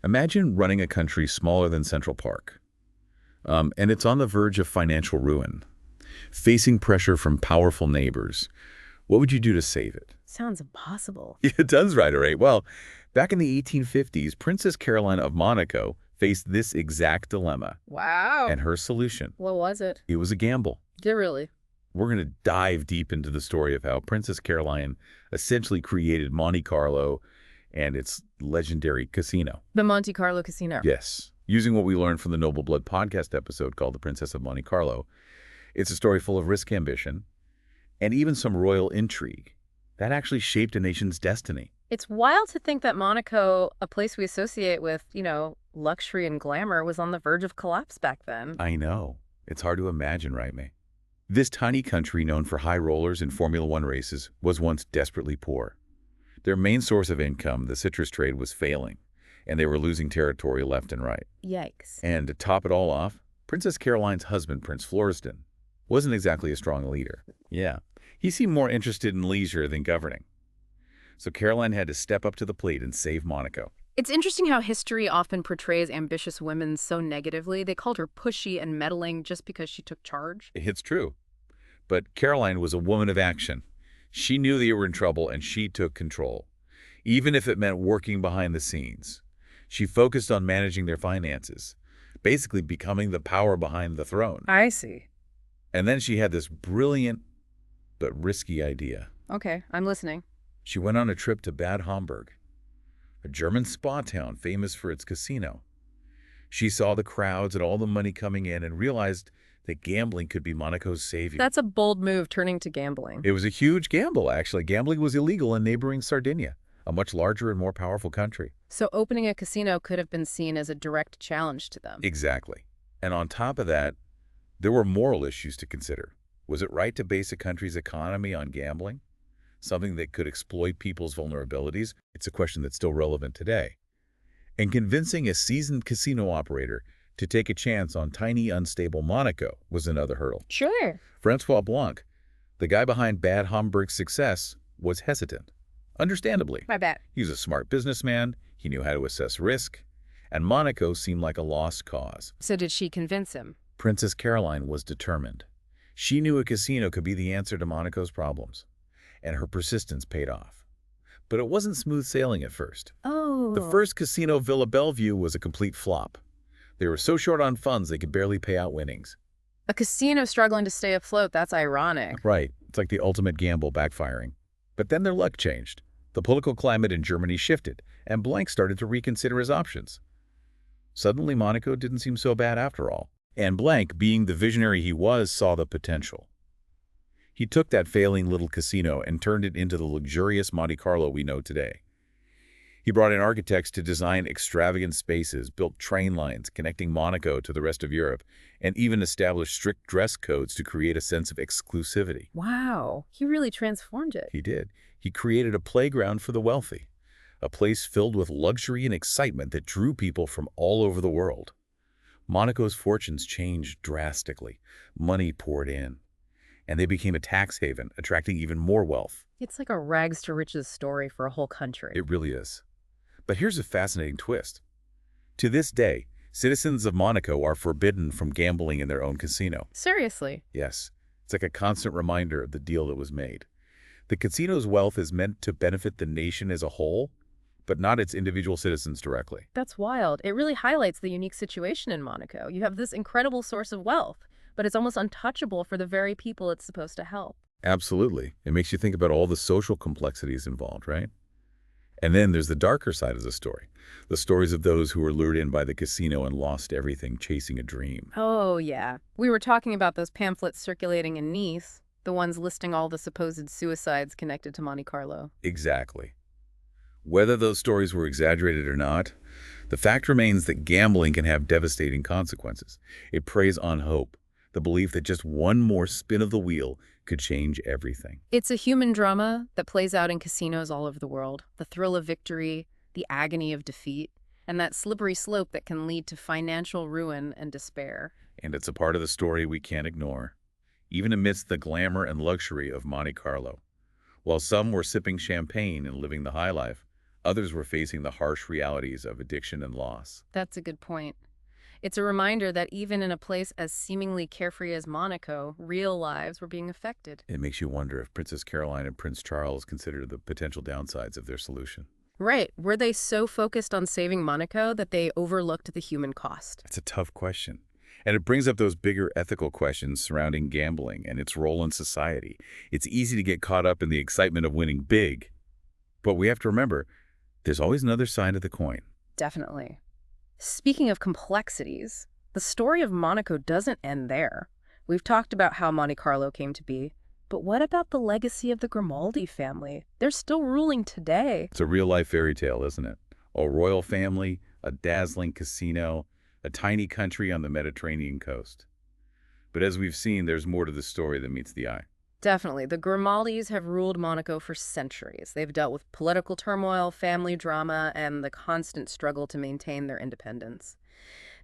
Imagine running a country smaller than Central Park, and it's on the verge of financial ruin, facing pressure from powerful neighbors. What would you do to save it? Sounds impossible. It does right, all right. Well, back in the 1850s, Princess Caroline of Monaco faced this exact dilemma, Wow. and her solution, What was it? it was a gamble. Did it really? We're going to dive deep into the story of how Princess Caroline essentially created Monte Carlo and its legendary casino. The Monte Carlo casino. Yes, using what we learned from the Noble Blood podcast episode called The Princess of Monte Carlo. It's a story full of risk, ambition, and even some royal intrigue that actually shaped a nation's destiny. It's wild to think that Monaco, a place we associate with, luxury and glamour, was on the verge of collapse back then. I know. It's hard to imagine, right, May? This tiny country known for high rollers and Formula One races was once desperately poor. Their main source of income, the citrus trade, was failing, and they were losing territory left and right. Yikes. And to top it all off, Princess Caroline's husband, Prince Florestan, wasn't exactly a strong leader. Yeah, he seemed more interested in leisure than governing. So Caroline had to step up to the plate and save Monaco. It's interesting how history often portrays ambitious women so negatively. They called her pushy and meddling just because she took charge. It's true. But Caroline was a woman of action. She knew they were in trouble, and she took control, even if it meant working behind the scenes. She focused on managing their finances, basically becoming the power behind the throne. I see. And then she had this brilliant but risky idea. Okay, I'm listening. She went on a trip to Bad Homburg, a German spa town famous for its casino. She saw the crowds and all the money coming in and realized that gambling could be Monaco's savior. That's a bold move, turning to gambling. It was a huge gamble, actually. Gambling was illegal in neighboring Sardinia, a much larger and more powerful country. So opening a casino could have been seen as a direct challenge to them. Exactly. And on top of that, there were moral issues to consider. Was it right to base a country's economy on gambling? Something that could exploit people's vulnerabilities? It's a question that's still relevant today. And convincing a seasoned casino operator to take a chance on tiny, unstable Monaco was another hurdle. Sure. Francois Blanc, the guy behind Bad Homburg's success, was hesitant. Understandably. My bad. He was a smart businessman, he knew how to assess risk, and Monaco seemed like a lost cause. So did she convince him? Princess Caroline was determined. She knew a casino could be the answer to Monaco's problems, and her persistence paid off. But it wasn't smooth sailing at first. Oh. The first casino, Villa Bellevue, was a complete flop. They were so short on funds they could barely pay out winnings. A casino struggling to stay afloat, that's ironic. Right. It's like the ultimate gamble backfiring. But then their luck changed. The political climate in Germany shifted, and Blanc started to reconsider his options. Suddenly, Monaco didn't seem so bad after all. And Blanc, being the visionary he was, saw the potential. He took that failing little casino and turned it into the luxurious Monte Carlo we know today. He brought in architects to design extravagant spaces, built train lines connecting Monaco to the rest of Europe, and even established strict dress codes to create a sense of exclusivity. Wow. He really transformed it. He did. He created a playground for the wealthy, a place filled with luxury and excitement that drew people from all over the world. Monaco's fortunes changed drastically. Money poured in, and they became a tax haven, attracting even more wealth. It's like a rags to riches story for a whole country. It really is. But here's a fascinating twist. To this day, citizens of Monaco are forbidden from gambling in their own casino. Seriously. Yes, it's like a constant reminder of the deal that was made. The casino's wealth is meant to benefit the nation as a whole, but not its individual citizens directly. That's wild. It really highlights the unique situation in Monaco. You have this incredible source of wealth, but it's almost untouchable for the very people it's supposed to help. Absolutely. It makes you think about all the social complexities involved, right? And then there's the darker side of the story. The stories of those who were lured in by the casino and lost everything chasing a dream. Oh, yeah. We were talking about those pamphlets circulating in Nice, the ones listing all the supposed suicides connected to Monte Carlo. Exactly. Whether those stories were exaggerated or not, the fact remains that gambling can have devastating consequences. It preys on hope, the belief that just one more spin of the wheel could change everything. It's a human drama that plays out in casinos all over the world. The thrill of victory, the agony of defeat, and that slippery slope that can lead to financial ruin and despair. And it's a part of the story we can't ignore, even amidst the glamour and luxury of Monte Carlo. While some were sipping champagne and living the high life, Others were facing the harsh realities of addiction and loss. That's a good point. It's a reminder that even in a place as seemingly carefree as Monaco, real lives were being affected. It makes you wonder if Princess Caroline and Prince Charles considered the potential downsides of their solution. Right. Were they so focused on saving Monaco that they overlooked the human cost? It's a tough question. And it brings up those bigger ethical questions surrounding gambling and its role in society. It's easy to get caught up in the excitement of winning big, but we have to remember there's always another side of the coin. Definitely. Speaking of complexities, the story of Monaco doesn't end there. We've talked about how Monte Carlo came to be, but what about the legacy of the Grimaldi family? They're still ruling today. It's a real-life fairy tale, isn't it? A royal family, a dazzling casino, a tiny country on the Mediterranean coast. But as we've seen, there's more to the story than meets the eye. Definitely. The Grimaldis have ruled Monaco for centuries. They've dealt with political turmoil, family drama, and the constant struggle to maintain their independence.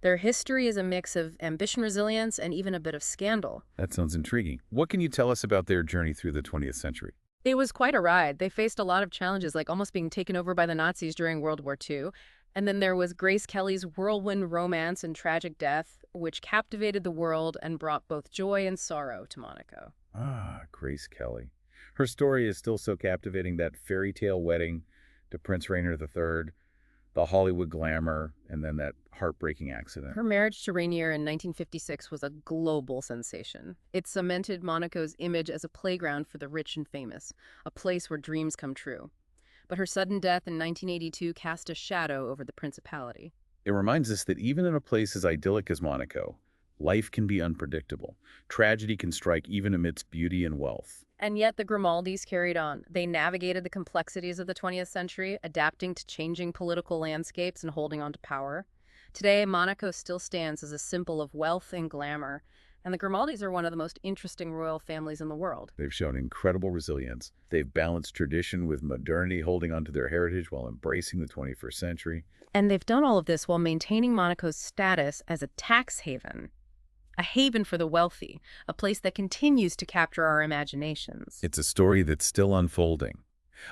Their history is a mix of ambition, resilience, and even a bit of scandal. That sounds intriguing. What can you tell us about their journey through the 20th century? It was quite a ride. They faced a lot of challenges, like almost being taken over by the Nazis during World War II. And then there was Grace Kelly's whirlwind romance and tragic death, which captivated the world and brought both joy and sorrow to Monaco. Ah, Grace Kelly. Her story is still so captivating, that fairy tale wedding to Prince Rainier III, the Hollywood glamour, and then that heartbreaking accident. Her marriage to Rainier in 1956 was a global sensation. It cemented Monaco's image as a playground for the rich and famous, a place where dreams come true. But her sudden death in 1982 cast a shadow over the principality. It reminds us that even in a place as idyllic as Monaco, life can be unpredictable. Tragedy can strike even amidst beauty and wealth. And yet the Grimaldis carried on. They navigated the complexities of the 20th century, adapting to changing political landscapes and holding on to power. Today, Monaco still stands as a symbol of wealth and glamour, and the Grimaldis are one of the most interesting royal families in the world. They've shown incredible resilience. They've balanced tradition with modernity, holding on to their heritage while embracing the 21st century. And they've done all of this while maintaining Monaco's status as a tax haven. A haven for the wealthy, a place that continues to capture our imaginations. It's a story that's still unfolding.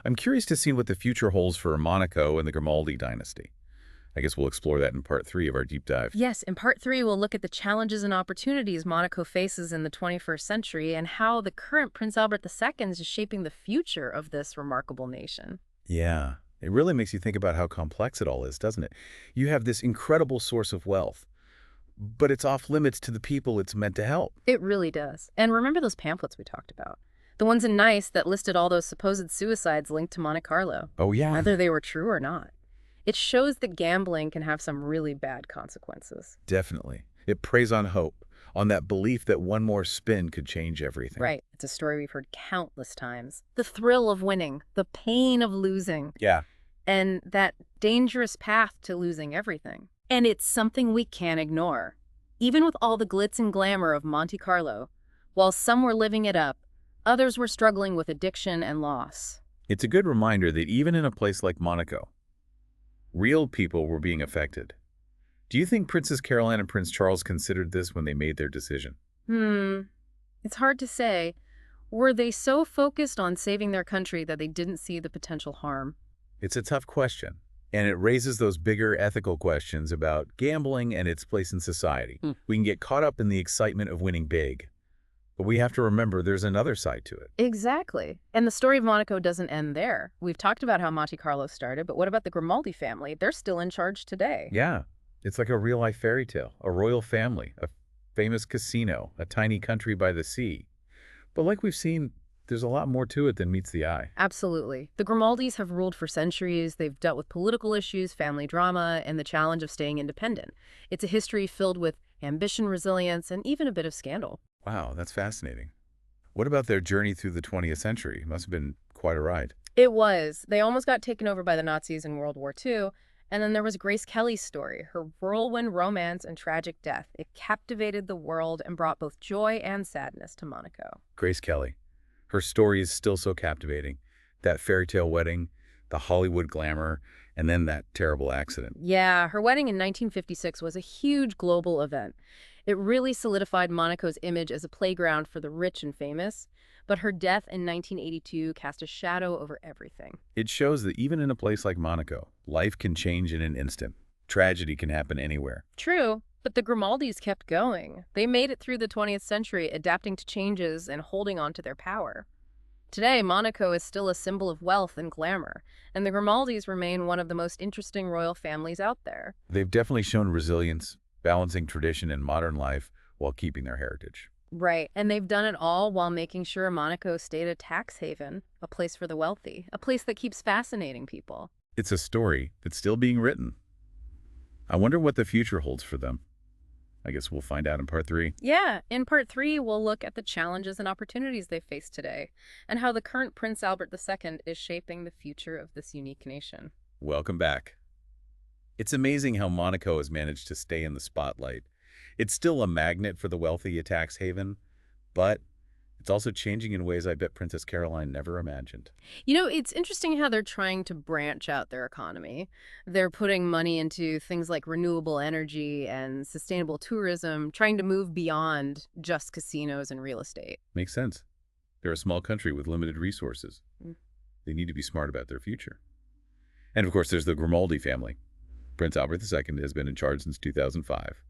I'm curious to see what the future holds for Monaco and the Grimaldi dynasty. I guess we'll explore that in part 3 of our deep dive. Yes, in part 3, we'll look at the challenges and opportunities Monaco faces in the 21st century and how the current Prince Albert II is shaping the future of this remarkable nation. Yeah, it really makes you think about how complex it all is, doesn't it? You have this incredible source of wealth, but it's off limits to the people it's meant to help. It really does. And remember those pamphlets we talked about? The ones in Nice that listed all those supposed suicides linked to Monte Carlo, Oh, yeah. whether they were true or not. It shows that gambling can have some really bad consequences. Definitely. It preys on hope, on that belief that one more spin could change everything. Right. It's a story we've heard countless times. The thrill of winning, the pain of losing, Yeah. and that dangerous path to losing everything. And it's something we can't ignore. Even with all the glitz and glamour of Monte Carlo, while some were living it up, others were struggling with addiction and loss. It's a good reminder that even in a place like Monaco, real people were being affected. Do you think Princess Caroline and Prince Charles considered this when they made their decision? It's hard to say. Were they so focused on saving their country that they didn't see the potential harm? It's a tough question, and it raises those bigger ethical questions about gambling and its place in society. We can get caught up in the excitement of winning big, but we have to remember there's another side to it. Exactly. And the story of Monaco doesn't end there. We've talked about how Monte Carlo started, but what about the Grimaldi family? They're still in charge today. Yeah, it's like a real-life fairy tale, a royal family, a famous casino, a tiny country by the sea. But like we've seen, there's a lot more to it than meets the eye. Absolutely. The Grimaldis have ruled for centuries. They've dealt with political issues, family drama, and the challenge of staying independent. It's a history filled with ambition, resilience, and even a bit of scandal. Wow, that's fascinating. What about their journey through the 20th century? It must have been quite a ride. It was. They almost got taken over by the Nazis in World War II. And then there was Grace Kelly's story, her whirlwind romance and tragic death. It captivated the world and brought both joy and sadness to Monaco. Grace Kelly. Her story is still so captivating. That fairy tale wedding, the Hollywood glamour, And then that terrible accident. Yeah, her wedding in 1956 was a huge global event. It really solidified Monaco's image as a playground for the rich and famous, but her death in 1982 cast a shadow over everything. It shows that even in a place like Monaco, life can change in an instant. Tragedy can happen anywhere. True, but the Grimaldis kept going. They made it through the 20th century, adapting to changes and holding on to their power. Today, Monaco is still a symbol of wealth and glamour, and the Grimaldis remain one of the most interesting royal families out there. They've definitely shown resilience, balancing tradition and modern life while keeping their heritage. Right, and they've done it all while making sure Monaco stayed a tax haven, a place for the wealthy, a place that keeps fascinating people. It's a story that's still being written. I wonder what the future holds for them. I guess we'll find out in part 3. Yeah, in part 3, we'll look at the challenges and opportunities they face today, and how the current Prince Albert II is shaping the future of this unique nation. Welcome back. It's amazing how Monaco has managed to stay in the spotlight. It's still a magnet for the wealthy, a tax haven, but it's also changing in ways I bet Princess Caroline never imagined. It's interesting how they're trying to branch out their economy. They're putting money into things like renewable energy and sustainable tourism, trying to move beyond just casinos and real estate. Makes sense. They're a small country with limited resources. Mm. They need to be smart about their future. And of course, there's the Grimaldi family. Prince Albert II has been in charge since 2005.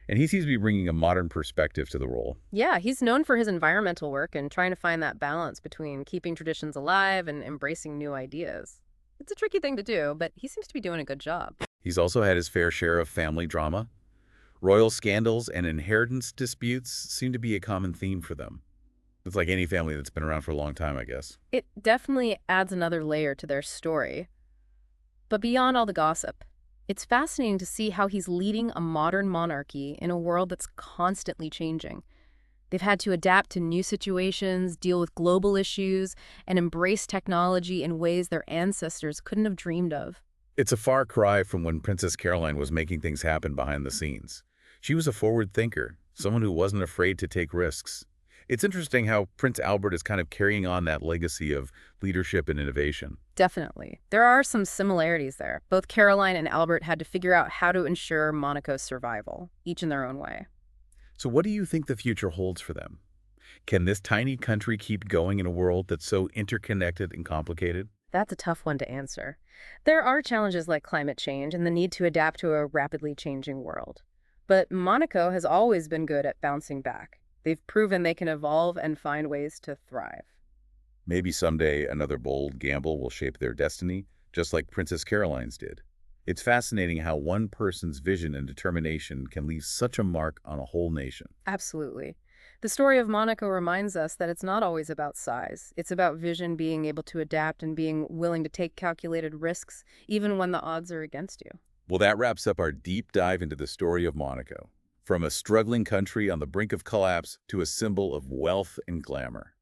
And he seems to be bringing a modern perspective to the role. Yeah, he's known for his environmental work and trying to find that balance between keeping traditions alive and embracing new ideas. It's a tricky thing to do, but he seems to be doing a good job. He's also had his fair share of family drama. Royal scandals and inheritance disputes seem to be a common theme for them. It's like any family that's been around for a long time, I guess. It definitely adds another layer to their story. But beyond all the gossip, it's fascinating to see how he's leading a modern monarchy in a world that's constantly changing. They've had to adapt to new situations, deal with global issues, and embrace technology in ways their ancestors couldn't have dreamed of. It's a far cry from when Princess Caroline was making things happen behind the scenes. She was a forward thinker, someone who wasn't afraid to take risks. It's interesting how Prince Albert is kind of carrying on that legacy of leadership and innovation. Definitely. There are some similarities there. Both Caroline and Albert had to figure out how to ensure Monaco's survival, each in their own way. So what do you think the future holds for them? Can this tiny country keep going in a world that's so interconnected and complicated? That's a tough one to answer. There are challenges like climate change and the need to adapt to a rapidly changing world. But Monaco has always been good at bouncing back. They've proven they can evolve and find ways to thrive. Maybe someday another bold gamble will shape their destiny, just like Princess Caroline's did. It's fascinating how one person's vision and determination can leave such a mark on a whole nation. Absolutely. The story of Monaco reminds us that it's not always about size. It's about vision, being able to adapt, and being willing to take calculated risks, even when the odds are against you. Well, that wraps up our deep dive into the story of Monaco. From a struggling country on the brink of collapse to a symbol of wealth and glamour.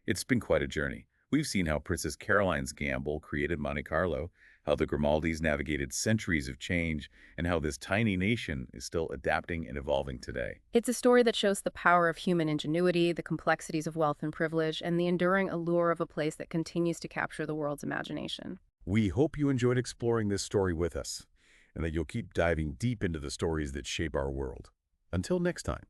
It's been quite a journey. We've seen how Princess Caroline's gamble created Monte Carlo, how the Grimaldis navigated centuries of change, and how this tiny nation is still adapting and evolving today. It's a story that shows the power of human ingenuity, the complexities of wealth and privilege, and the enduring allure of a place that continues to capture the world's imagination. We hope you enjoyed exploring this story with us, and that you'll keep diving deep into the stories that shape our world. Until next time.